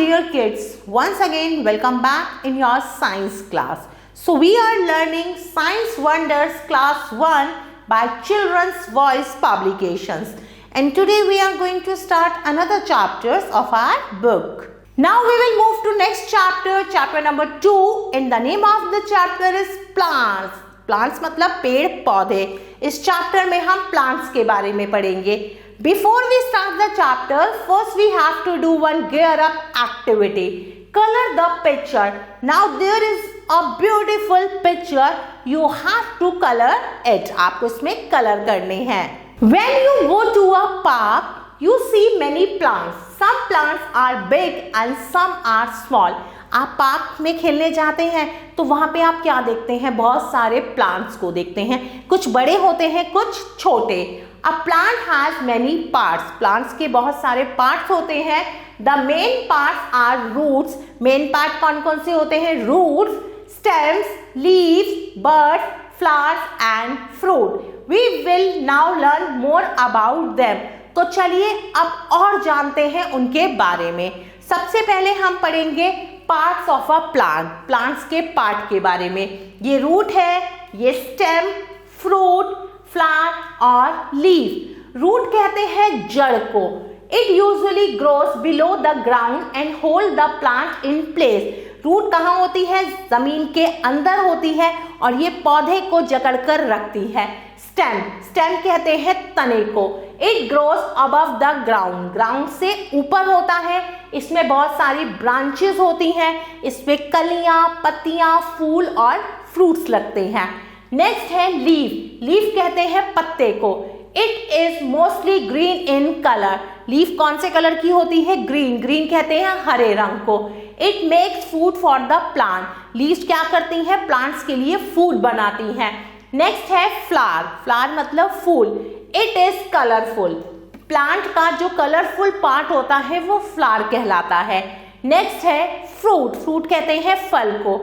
dear kids, once again welcome back in your science class. So we are learning Science Wonders class 1 by Children's Voice Publications, and today we are going to start another chapters of our book. Now we will move to next chapter, chapter number 2, and the name of the chapter is plants. Plants मतलब पेड़ पौधे. इस chapter में हम plants के बारे में पढ़ेंगे. Before we start the chapter, first we have to do one gear up activity. Colour the picture. Now there is a beautiful picture, you have to colour it. आपको इसमें कलर करने हैं. When you go to a park, you see many plants. Some plants are big and some are small. आप park में खेलने जाते हैं तो वहां पे आप क्या देखते हैं? बहुत सारे प्लांट्स को देखते हैं. कुछ बड़े होते हैं, कुछ छोटे. A plant has many parts. Plants के बहुत सारे पार्ट्स होते हैं. The main parts are roots. Main part कौन कौन से होते हैं? Roots, stems, leaves, buds, flowers and fruit. We will now learn more about them. तो चलिए अब और जानते हैं उनके बारे में. सबसे पहले हम पढ़ेंगे parts of a plant. Plants के पार्ट के बारे में. ये रूट है, ये स्टेम, फ्रूट, फ्लावर और लीफ. रूट कहते हैं जड़ को. It usually grows below the ground and hold the plant in place. Root कहाँ होती है? जमीन के अंदर होती है और ये पौधे को जकड़कर रखती है. स्टेम, स्टेम कहते हैं तने को. It grows above the ground. Ground से ऊपर होता है. इसमें बहुत सारी ब्रांचेस होती हैं. इसमें कलियां, पत्तियां, फूल और फ्रूट्स लगते हैं. नेक्स्ट है लीफ. लीफ कहते हैं पत्ते को. It is mostly green in colour. Leaf कौन से कलर की होती है? ग्रीन. ग्रीन कहते हैं हरे रंग को. It makes food for the plant. Leaves क्या करती हैं? प्लांट्स के लिए फूड बनाती हैं. नेक्स्ट है फ्लावर. फ्लावर मतलब फूल. It is colourful. प्लांट का जो कलरफुल पार्ट होता है वो फ्लावर कहलाता है. नेक्स्ट है फ्रूट. फ्रूट कहते हैं फल को.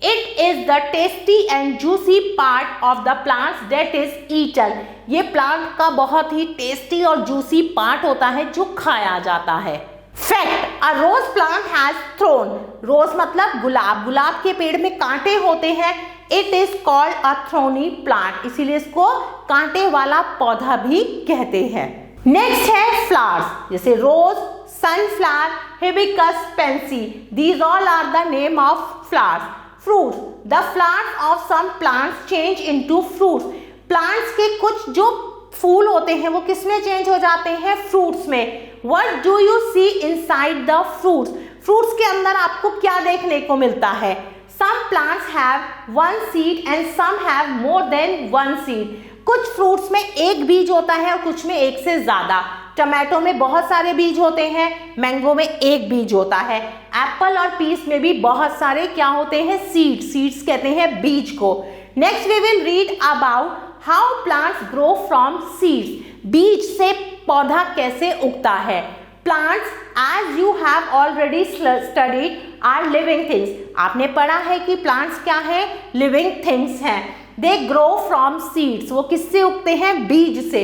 It is the tasty and juicy part of the plants that is eaten. ये प्लांट का बहुत ही टेस्टी और जूसी पार्ट होता है जो खाया जाता है. Fact, a rose plant has thorn. Rose मतलब गुलाब. गुलाब के पेड़ में कांटे होते हैं. It is called a thorny plant. इसीलिए इसको कांटे वाला पौधा भी कहते हैं. नेक्स्ट है फ्लावर्स, जैसे rose, sunflower, hibiscus, pansy. These all are the name of flowers. Fruits, the flowers of some plants change into fruits. Plants के कुछ जो फूल होते हैं वो किसमें चेंज हो जाते हैं? फ्रूट्स में. What do you see inside the fruits? Fruits के अंदर आपको क्या देखने को मिलता है? Some plants have one seed and some have more than one seed. कुछ फ्रूट्स में एक बीज होता है और कुछ में एक से ज्यादा. टमाटो में बहुत सारे बीज होते हैं, मैंगो में एक बीज होता है. एप्पल और पीस में भी बहुत सारे क्या होते हैं? सीड. सीड्स कहते हैं बीज को. Next we will read about how plants grow from seeds. बीज से पौधा कैसे उगता है. Plants, as you have already studied, are living things. आपने पढ़ा है कि प्लांट्स क्या है? लिविंग थिंग्स हैं. They grow from seeds. वो किससे उगते हैं? बीज से.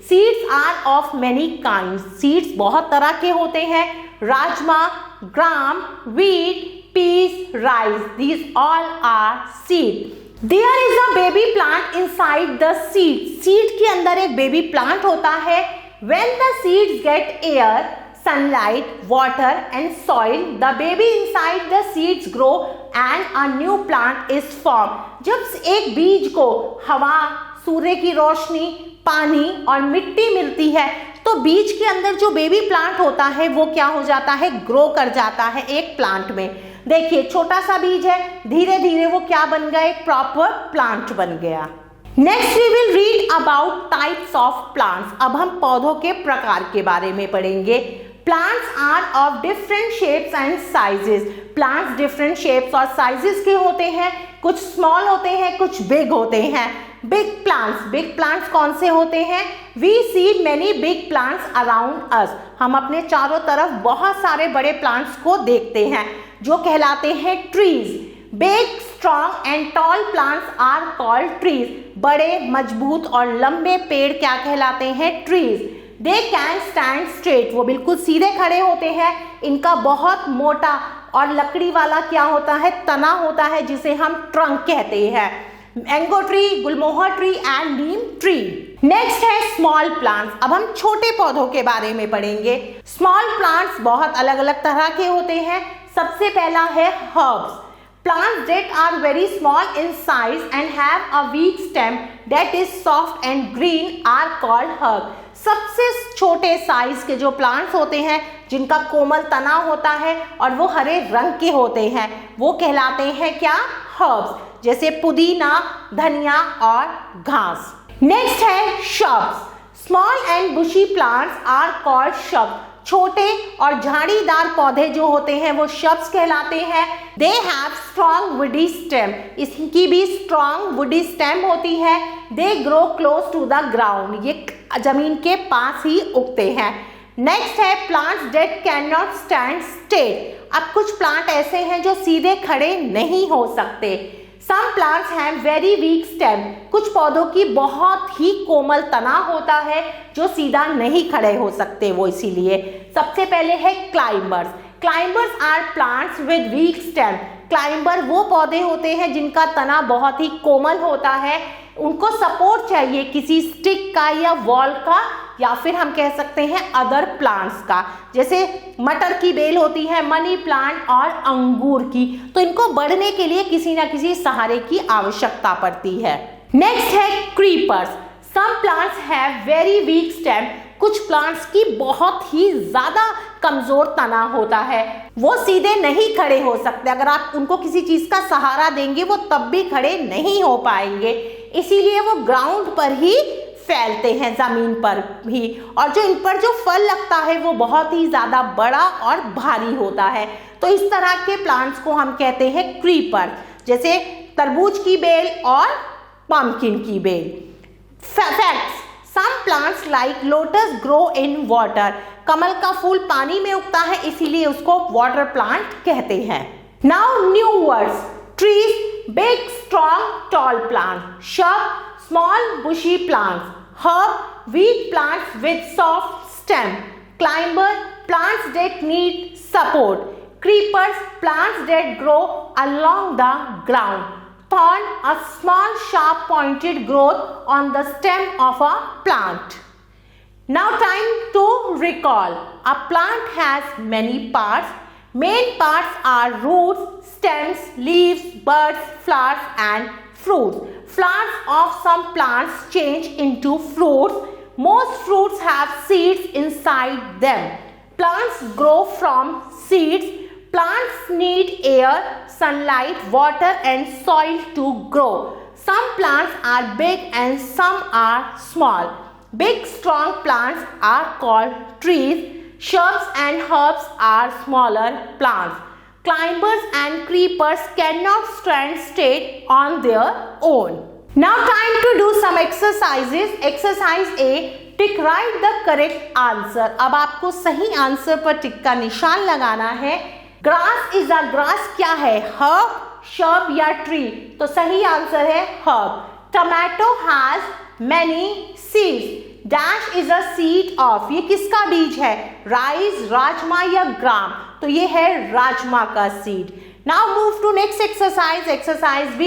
Seeds are of many kinds. Seeds बहुत तरह के होते हैं. Rajma, gram, wheat, peas, rice, these all are seed. There is a baby plant inside the seed. Seed के अंदर एक बेबी प्लांट होता है. When the seeds get air, sunlight, water and soil, the baby inside the seeds grow and a new plant is formed. जब एक बीज को हवा, सूर्य की रोशनी, पानी और मिट्टी मिलती है तो बीज के अंदर जो बेबी प्लांट होता है वो क्या हो जाता है? ग्रो कर जाता है एक प्लांट में. देखिए छोटा सा बीज है, धीरे धीरे वो क्या बन गया? एक प्रॉपर प्लांट बन गया. Next we will read about types of plants. अब हम पौधों के प्रकार के बारे में पढ़ेंगे. Plants are of different shapes and sizes. Plants different shapes और साइजेस के होते हैं. कुछ स्मॉल होते हैं, कुछ बिग होते हैं. Big plants. बिग प्लांट्स कौन से होते हैं? We see many big plants around us. हम अपने चारों तरफ बहुत सारे बड़े प्लांट्स को देखते हैं जो कहलाते हैं trees. Big, strong and tall plants are called trees. बड़े, मजबूत और लंबे पेड़ क्या कहलाते हैं? Trees. They can stand straight, वो बिल्कुल सीधे खड़े होते हैं। इनका बहुत मोटा और लकड़ी वाला क्या होता है, तना होता है, जिसे हम ट्रंक कहते हैं। Mango tree, Gulmohar tree and Neem tree. Next है स्मॉल प्लांट्स। अब हम छोटे पौधों के बारे में पढ़ेंगे। स्मॉल प्लांट्स बहुत अलग अलग तरह के होते हैं। सबसे पहला है herbs. Plants that are very small in size and have a weak stem that is soft and green are called herbs. सबसे छोटे साइज के जो प्लांट्स होते हैं, जिनका कोमल तना होता है और वो हरे रंग के होते हैं, वो कहलाते हैं क्या, हर्ब्स, जैसे पुदीना, धनिया और घास। नेक्स्ट है shrubs. Small and bushy plants are called shrubs. छोटे और झाड़ीदार पौधे जो होते हैं वो shrubs कहलाते हैं। They have strong woody stem. इसकी भी strong woody stem होती है। They grow close to the ground. ये जमीन के पास ही उगते हैं। नेक्स्ट है plants that cannot stand straight. अब कुछ प्लांट ऐसे हैं जो सीधे खड़े नहीं हो सकते। Some plants have very weak stem. कुछ पौधों की बहुत ही कोमल तना होता है जो सीधा नहीं खड़े हो सकते, वो इसीलिए। सबसे पहले है climbers. Climbers are plants with weak stem. Climber वो पौधे होते हैं जिनका तना बहुत ही कोमल होता है। उनको सपोर्ट चाहिए किसी स्टिक का या वॉल का, या फिर हम कह सकते हैं अदर प्लांट्स का, जैसे मटर की बेल होती है, मनी प्लांट और अंगूर की। तो इनको बढ़ने के लिए किसी ना किसी सहारे की आवश्यकता पड़ती है। नेक्स्ट है creepers. Some plants have very weak stem. कुछ प्लांट्स की बहुत ही ज्यादा कमजोर तना होता है, वो सीधे नहीं खड़े हो सकते। अगर आप उनको किसी चीज का सहारा देंगे वो तब भी खड़े नहीं हो पाएंगे, इसीलिए वो ग्राउंड पर ही फैलते हैं, जमीन पर भी। और जो इन पर जो फल लगता है वो बहुत ही ज्यादा बड़ा और भारी होता है। तो इस तरह के प्लांट्स को हम कहते हैं क्रीपर, जैसे तरबूज की बेल और पम्पकिन की बेल। Facts: some plants like lotus grow in water. कमल का फूल पानी में उगता है, इसीलिए उसको वाटर प्लांट कहते हैं। Now new words: trees, big strong tall plant. shrub, small bushy plants. Herb, weak plants with soft stem. Climber, plants that need support. Creepers, plants that grow along the ground. Thorn, a small sharp pointed growth on the stem of a plant. Now time to recall. A plant has many parts. Main parts are roots, stems, leaves, buds, flowers and fruits. Flowers of some plants change into fruits. Most fruits have seeds inside them. Plants grow from seeds. Plants need air, sunlight, water and soil to grow. Some plants are big and some are small. Big strong plants are called trees. Shrubs and herbs are smaller plants. Climbers and creepers cannot stand straight on their own. Now time to do some exercises. Exercise A. Tick right the correct answer. अब आपको सही answer पर टिक का निशान लगाना है। Grass is a grass क्या है? Herb, shrub या tree? तो सही आंसर है herb. Tomato has many seeds. Dash is a seed of. ये किसका बीज है? Rice, राजमा या ग्राम? तो ये है राजमा का seed. Now move to next exercise. Exercise B.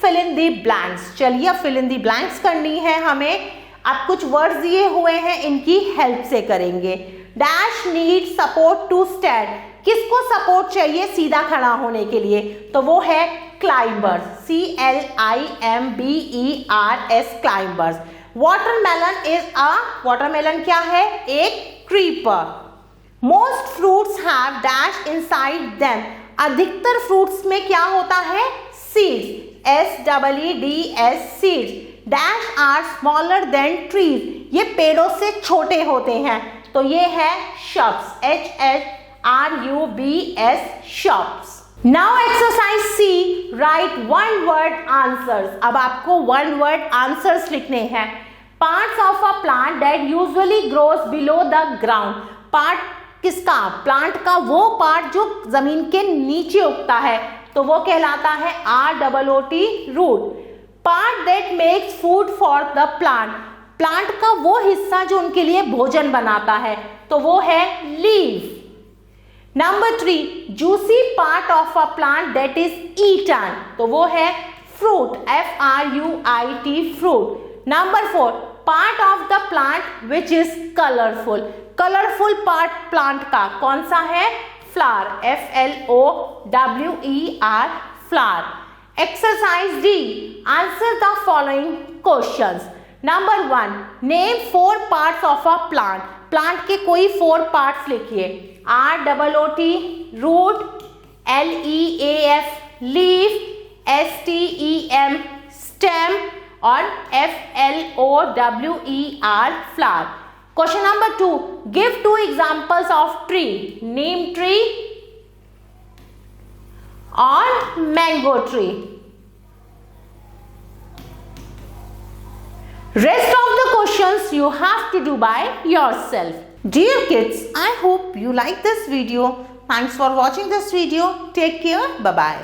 Fill in the blanks. चलिए अब fill in the blanks करनी है हमें। अब कुछ वर्ड्स दिए हुए हैं, इनकी हेल्प से करेंगे। Dash need support to stand. किसको सपोर्ट चाहिए सीधा खड़ा होने के लिए? तो वो है climbers, CLIMBERS, climbers. Watermelon is a, watermelon क्या है? एक creeper. Most fruits have dash inside them. अधिकतर फ्रूट्स में क्या होता है? Seeds, SEEDS, seeds. Dash are smaller than trees. ये पेड़ों से छोटे होते हैं, तो ये है shrubs, SHRUBS, shrubs. Now exercise C. Write one word answers. अब आपको one word answers लिखने हैं। Parts of a plant that usually grows below the ground. Part किसका? प्लांट का वो पार्ट जो जमीन के नीचे उगता है, तो वो कहलाता है ROOT, root. Part that makes food for the plant. Plant का वो हिस्सा जो उनके लिए भोजन बनाता है, तो वो है leaf. Number 3, juicy part of a plant that is eaten, तो वो है fruit, FRUIT, fruit. Number 4, part of the plant which is colourful, colourful part plant का कौन सा है? Flower, FLOWER, flower. Exercise D, answer the following questions. Number 1, name 4 parts of a plant, plant के कोई 4 parts लिखिए। ROOT, root, LEAF, leaf, STEM, stem और FLOWER, flower. Question number 2, give 2 examples of tree, neem tree और mango tree. Rest of the questions you have to do by yourself. Dear kids, I hope you like this video. Thanks for watching this video. Take care. Bye-bye.